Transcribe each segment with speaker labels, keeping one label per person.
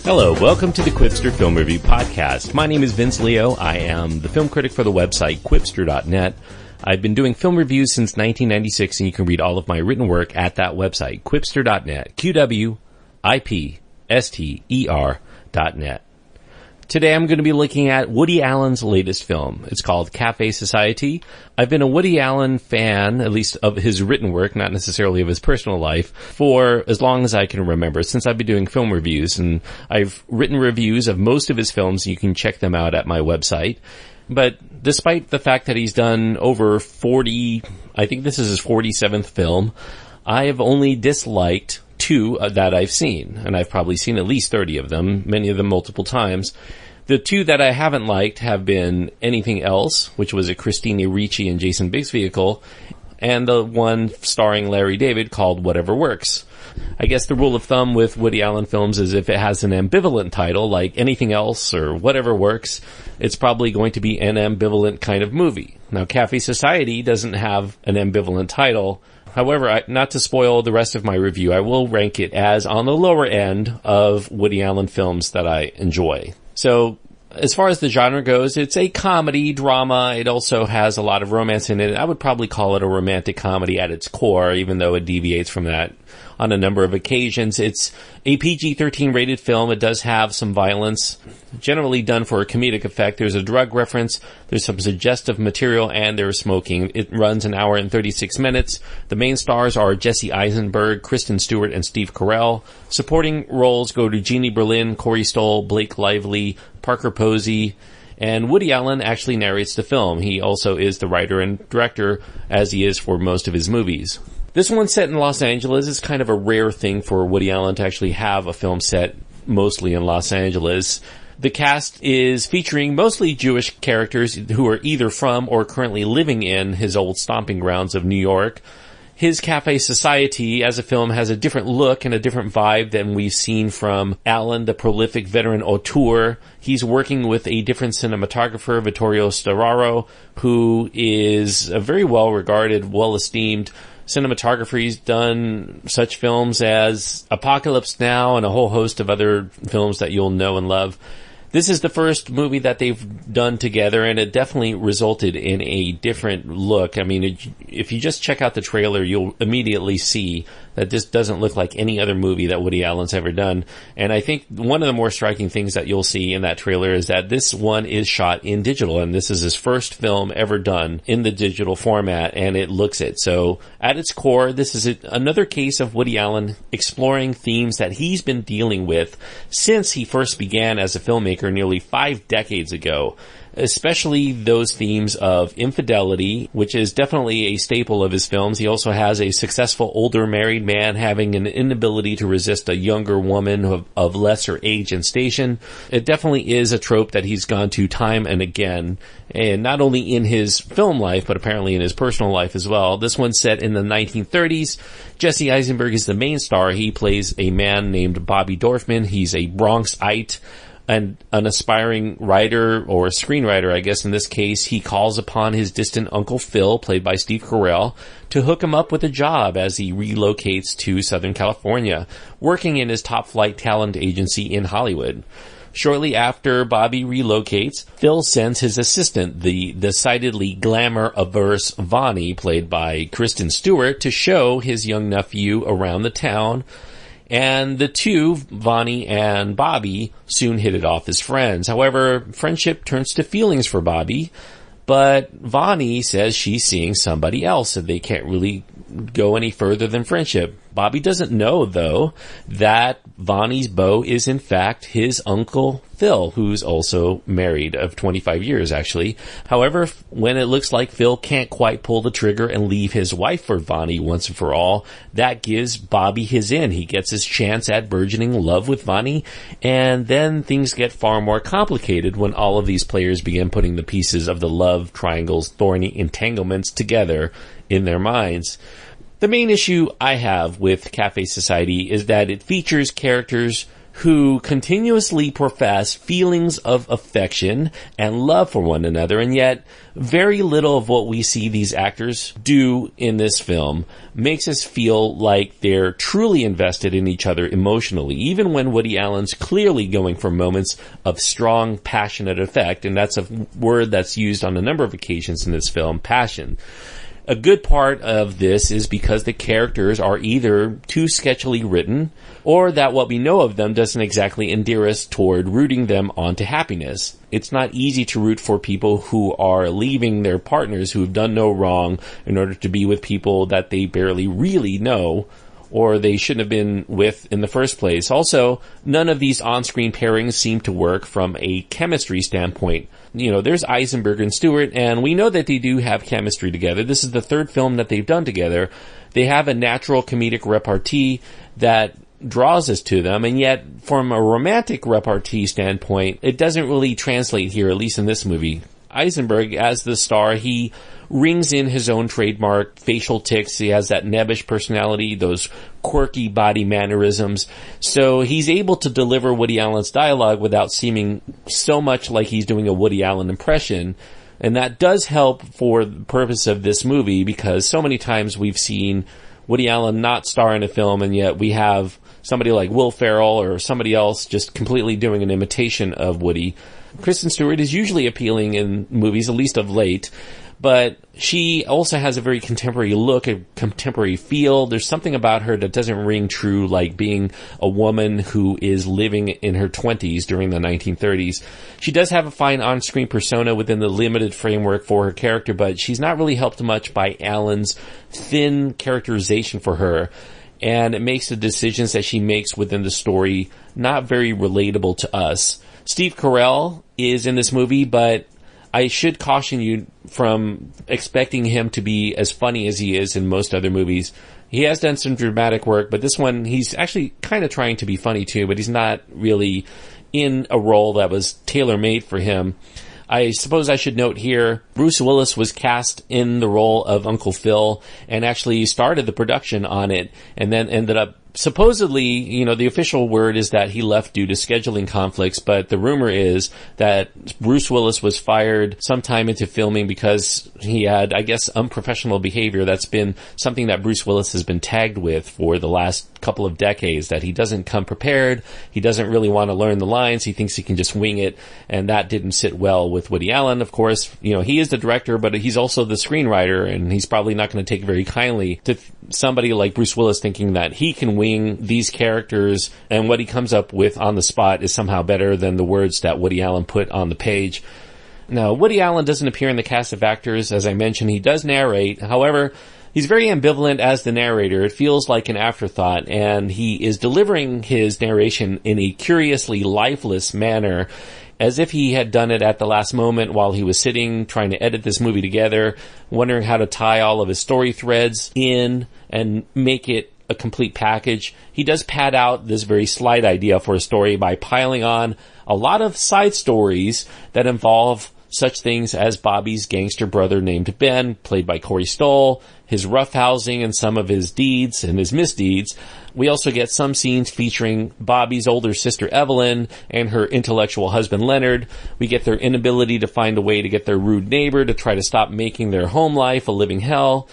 Speaker 1: Hello, welcome to the Quipster Film Review Podcast. My name is Vince Leo. I am the film critic for the website Quipster.net. I've been doing film reviews since 1996, and you can read all of my written work at that website, Quipster.net, Quipster.net. Today I'm going to be looking at Woody Allen's latest film. It's called Cafe Society. I've been a Woody Allen fan, at least of his written work, not necessarily of his personal life, for as long as I can remember, since I've been doing film reviews. And I've written reviews of most of his films. You can check them out at my website. But despite the fact that he's done over 40, I think this is his 47th film, I have only disliked two that I've seen, and I've probably seen at least 30 of them, many of them multiple times. The two that I haven't liked have been Anything Else, which was a Christina Ricci and Jason Biggs vehicle, and the one starring Larry David called Whatever Works. I guess the rule of thumb with Woody Allen films is if it has an ambivalent title, like Anything Else or Whatever Works, it's probably going to be an ambivalent kind of movie. Now, Cafe Society doesn't have an ambivalent title. However, not to spoil the rest of my review, I will rank it as on the lower end of Woody Allen films that I enjoy. So, as far as the genre goes, it's a comedy, drama. It also has a lot of romance in it. I would probably call it a romantic comedy at its core, even though it deviates from that on a number of occasions. It's a PG-13 rated film. It does have some violence, generally done for a comedic effect. There's a drug reference, there's some suggestive material, and there's smoking. It runs an hour and 36 minutes. The main stars are Jesse Eisenberg, Kristen Stewart, and Steve Carell. Supporting roles go to Jeannie Berlin, Corey Stoll, Blake Lively, Parker Posey, and Woody Allen actually narrates the film. He also is the writer and director, as he is for most of his movies. This one's set in Los Angeles. It's kind of a rare thing for Woody Allen to actually have a film set mostly in Los Angeles. The cast is featuring mostly Jewish characters who are either from or currently living in his old stomping grounds of New York. His Cafe Society as a film has a different look and a different vibe than we've seen from Allen, the prolific veteran auteur. He's working with a different cinematographer, Vittorio Storaro, who is a very well-regarded, well-esteemed cinematographer. He's done such films as Apocalypse Now and a whole host of other films that you'll know and love. This is the first movie that they've done together, and it definitely resulted in a different look. I mean, if you just check out the trailer, you'll immediately see that this doesn't look like any other movie that Woody Allen's ever done. And I think one of the more striking things that you'll see in that trailer is that this one is shot in digital, and this is his first film ever done in the digital format, and it looks it. So at its core, this is another case of Woody Allen exploring themes that he's been dealing with since he first began as a filmmaker nearly 5 decades ago, especially those themes of infidelity, which is definitely a staple of his films. He also has a successful older married man having an inability to resist a younger woman of lesser age and station. It definitely is a trope that he's gone to time and again, and not only in his film life, but apparently in his personal life as well. This one's set in the 1930s. Jesse Eisenberg is the main star. He plays a man named Bobby Dorfman. He's a Bronxite and an aspiring writer, or screenwriter, I guess in this case. He calls upon his distant Uncle Phil, played by Steve Carell, to hook him up with a job as he relocates to Southern California, working in his top-flight talent agency in Hollywood. Shortly after Bobby relocates, Phil sends his assistant, the decidedly glamour-averse Vonnie, played by Kristen Stewart, to show his young nephew around the town. And the two, Vonnie and Bobby, soon hit it off as friends. However, friendship turns to feelings for Bobby, but Vonnie says she's seeing somebody else, and they can't really go any further than friendship. Bobby doesn't know, though, that Vonnie's beau is in fact his Uncle Phil, who's also married of 25 years, actually. However, when it looks like Phil can't quite pull the trigger and leave his wife for Vonnie once and for all, that gives Bobby his in. He gets his chance at burgeoning love with Vonnie, and then things get far more complicated when all of these players begin putting the pieces of the love triangle's thorny entanglements together in their minds. The main issue I have with Cafe Society is that it features characters who continuously profess feelings of affection and love for one another, and yet very little of what we see these actors do in this film makes us feel like they're truly invested in each other emotionally, even when Woody Allen's clearly going for moments of strong, passionate affect, and that's a word that's used on a number of occasions in this film, passion. A good part of this is because the characters are either too sketchily written, or that what we know of them doesn't exactly endear us toward rooting them on to happiness. It's not easy to root for people who are leaving their partners who have done no wrong in order to be with people that they barely really know, or they shouldn't have been with in the first place. Also, none of these on-screen pairings seem to work from a chemistry standpoint. You know, there's Eisenberg and Stewart, and we know that they do have chemistry together. This is the third film that they've done together. They have a natural comedic repartee that draws us to them, and yet from a romantic repartee standpoint, it doesn't really translate here, at least in this movie. Eisenberg, as the star, he rings in his own trademark facial tics. He has that nebbish personality, those quirky body mannerisms. So he's able to deliver Woody Allen's dialogue without seeming so much like he's doing a Woody Allen impression. And that does help for the purpose of this movie, because so many times we've seen Woody Allen not star in a film, and yet we have somebody like Will Ferrell or somebody else just completely doing an imitation of Woody. Kristen Stewart is usually appealing in movies, at least of late, but she also has a very contemporary look, a contemporary feel. There's something about her that doesn't ring true, like being a woman who is living in her 20s during the 1930s. She does have a fine on-screen persona within the limited framework for her character, but she's not really helped much by Allen's thin characterization for her, and it makes the decisions that she makes within the story not very relatable to us. Steve Carell is in this movie, but I should caution you from expecting him to be as funny as he is in most other movies. He has done some dramatic work, but this one, he's actually kind of trying to be funny too, but he's not really in a role that was tailor-made for him. I suppose I should note here, Bruce Willis was cast in the role of Uncle Phil and actually started the production on it, and then ended up supposedly, you know, the official word is that he left due to scheduling conflicts, but the rumor is that Bruce Willis was fired sometime into filming because he had, I guess, unprofessional behavior. That's been something that Bruce Willis has been tagged with for the last couple of decades, that he doesn't come prepared, he doesn't really want to learn the lines, he thinks he can just wing it, and that didn't sit well with Woody Allen. Of course, you know, he is the director, but he's also the screenwriter, and he's probably not going to take very kindly to somebody like Bruce Willis thinking that he can wing these characters, and what he comes up with on the spot is somehow better than the words that Woody Allen put on the page. Now, Woody Allen doesn't appear in the cast of actors. As I mentioned, he does narrate. However, he's very ambivalent as the narrator. It feels like an afterthought, and he is delivering his narration in a curiously lifeless manner, as if he had done it at the last moment while he was sitting trying to edit this movie together, wondering how to tie all of his story threads in and make it a complete package. He does pad out this very slight idea for a story by piling on a lot of side stories that involve such things as Bobby's gangster brother named Ben, played by Corey Stoll, his roughhousing and some of his deeds and his misdeeds. We also get some scenes featuring Bobby's older sister Evelyn and her intellectual husband Leonard. We get their inability to find a way to get their rude neighbor to try to stop making their home life a living hell.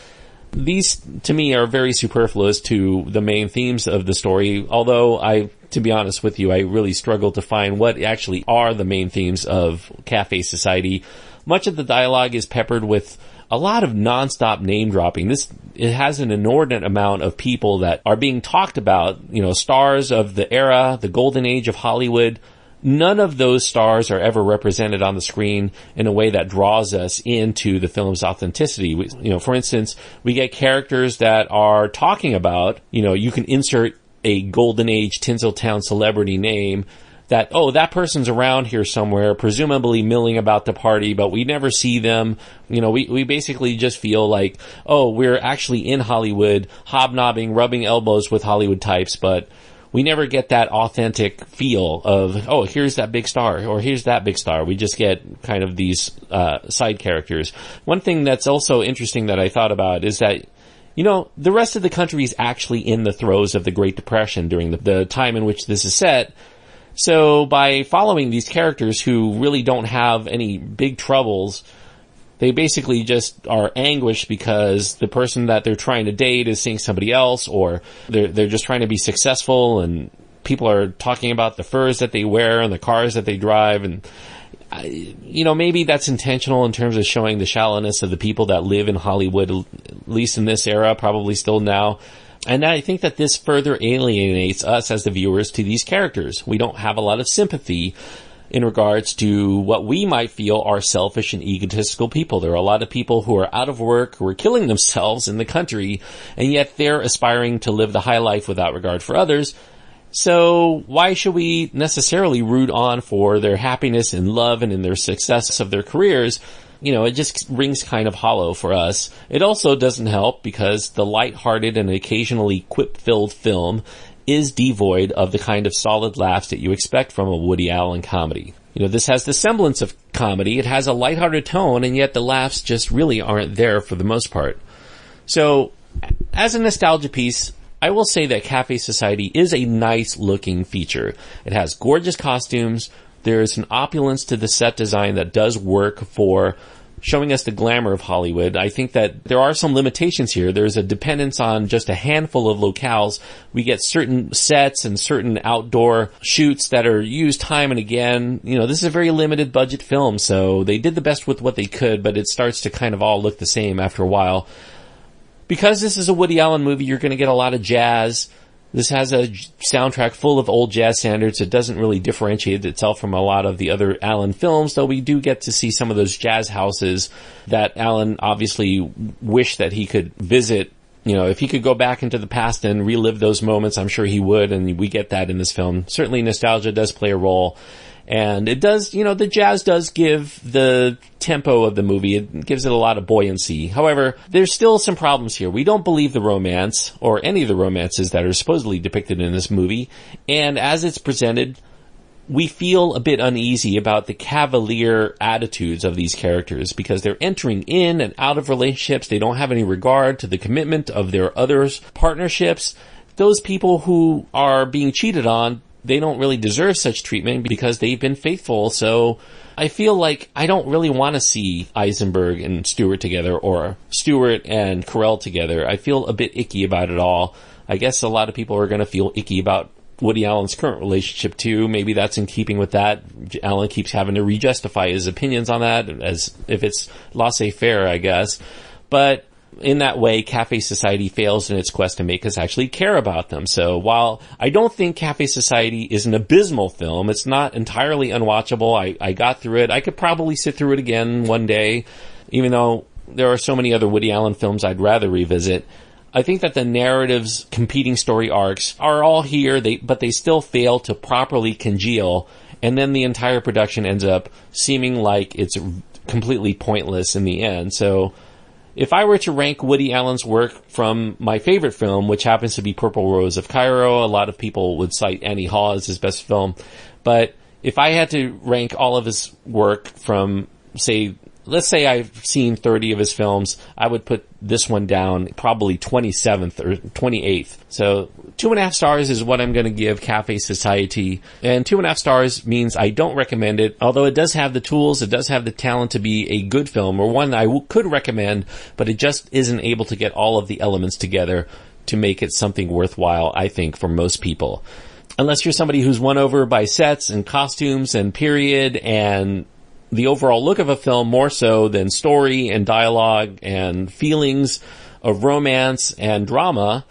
Speaker 1: These, to me, are very superfluous to the main themes of the story, although to be honest with you, I really struggle to find what actually are the main themes of Cafe Society. Much of the dialogue is peppered with a lot of nonstop name dropping. It has an inordinate amount of people that are being talked about, you know, stars of the era, the golden age of Hollywood. None of those stars are ever represented on the screen in a way that draws us into the film's authenticity. For instance, we get characters that are talking about, you can insert a golden age Tinseltown celebrity name that, that person's around here somewhere, presumably milling about the party, but we never see them. We basically just feel like, we're actually in Hollywood, hobnobbing, rubbing elbows with Hollywood types, but we never get that authentic feel of, here's that big star, or here's that big star. We just get kind of these side characters. One thing that's also interesting that I thought about is that, the rest of the country is actually in the throes of the Great Depression during the time in which this is set, So by following these characters who really don't have any big troubles, they basically just are anguished because the person that they're trying to date is seeing somebody else, or they're just trying to be successful, and people are talking about the furs that they wear and the cars that they drive, and maybe that's intentional in terms of showing the shallowness of the people that live in Hollywood, at least in this era, probably still now. And I think that this further alienates us as the viewers to these characters. We don't have a lot of sympathy in regards to what we might feel are selfish and egotistical people. There are a lot of people who are out of work, who are killing themselves in the country, and yet they're aspiring to live the high life without regard for others. So why should we necessarily root on for their happiness and love and in their success of their careers? It just rings kind of hollow for us. It also doesn't help because the lighthearted and occasionally quip-filled film is devoid of the kind of solid laughs that you expect from a Woody Allen comedy. This has the semblance of comedy. It has a lighthearted tone, and yet the laughs just really aren't there for the most part. So, as a nostalgia piece, I will say that Cafe Society is a nice-looking feature. It has gorgeous costumes. There's an opulence to the set design that does work for showing us the glamour of Hollywood. I think that there are some limitations here. There's a dependence on just a handful of locales. We get certain sets and certain outdoor shoots that are used time and again. This is a very limited budget film, so they did the best with what they could, but it starts to kind of all look the same after a while. Because this is a Woody Allen movie, you're going to get a lot of jazz. This has a soundtrack full of old jazz standards. It doesn't really differentiate itself from a lot of the other Allen films, though we do get to see some of those jazz houses that Allen obviously wished that he could visit. If he could go back into the past and relive those moments, I'm sure he would, and we get that in this film. Certainly nostalgia does play a role. And it does, the jazz does give the tempo of the movie, it gives it a lot of buoyancy. However, there's still some problems here. We don't believe the romance, or any of the romances that are supposedly depicted in this movie. And as it's presented, we feel a bit uneasy about the cavalier attitudes of these characters because they're entering in and out of relationships. They don't have any regard to the commitment of their others' partnerships. Those people who are being cheated on, they don't really deserve such treatment because they've been faithful. So I feel like I don't really want to see Eisenberg and Stewart together or Stewart and Carell together. I feel a bit icky about it all. I guess a lot of people are going to feel icky about Woody Allen's current relationship too. Maybe that's in keeping with that. Allen keeps having to re-justify his opinions on that as if it's laissez-faire, I guess. But in that way, Cafe Society fails in its quest to make us actually care about them. So while I don't think Cafe Society is an abysmal film, it's not entirely unwatchable. I got through it. I could probably sit through it again one day, even though there are so many other Woody Allen films I'd rather revisit. I think that the narrative's competing story arcs are all here, but they still fail to properly congeal, and then the entire production ends up seeming like it's completely pointless in the end. So if I were to rank Woody Allen's work from my favorite film, which happens to be Purple Rose of Cairo, a lot of people would cite Annie Hall as his best film. But if I had to rank all of his work from, let's say I've seen 30 of his films, I would put this one down probably 27th or 28th. So 2.5 stars is what I'm going to give Cafe Society. And 2.5 stars means I don't recommend it, although it does have the tools, it does have the talent to be a good film, or one I could recommend, but it just isn't able to get all of the elements together to make it something worthwhile, I think, for most people. Unless you're somebody who's won over by sets and costumes and period and the overall look of a film more so than story and dialogue and feelings of romance and drama,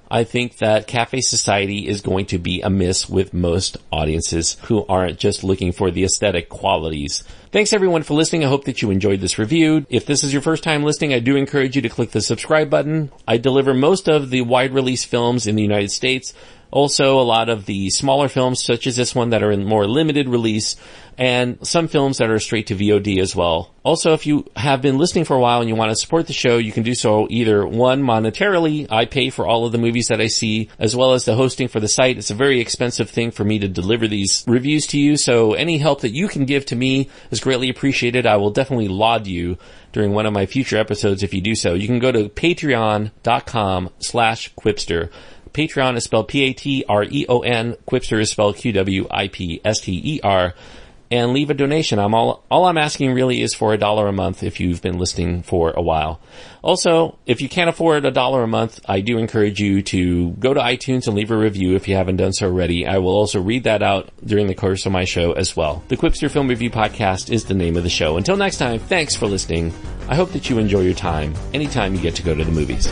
Speaker 1: I think that Cafe Society is going to be a miss with most audiences who aren't just looking for the aesthetic qualities. Thanks everyone for listening. I hope that you enjoyed this review. If this is your first time listening, I do encourage you to click the subscribe button. I deliver most of the wide release films in the United States. Also, a lot of the smaller films, such as this one, that are in more limited release, and some films that are straight to VOD as well. Also, if you have been listening for a while and you want to support the show, you can do so either, one, monetarily. I pay for all of the movies that I see, as well as the hosting for the site. It's a very expensive thing for me to deliver these reviews to you, so any help that you can give to me is greatly appreciated. I will definitely laud you during one of my future episodes if you do so. You can go to patreon.com/Quipster. Patreon is spelled Patreon. Quipster is spelled Qwipster. And leave a donation. All I'm asking really is for $1 a month if you've been listening for a while. Also, if you can't afford $1 a month, I do encourage you to go to iTunes and leave a review if you haven't done so already. I will also read that out during the course of my show as well. The Quipster Film Review Podcast is the name of the show. Until next time, thanks for listening. I hope that you enjoy your time anytime you get to go to the movies.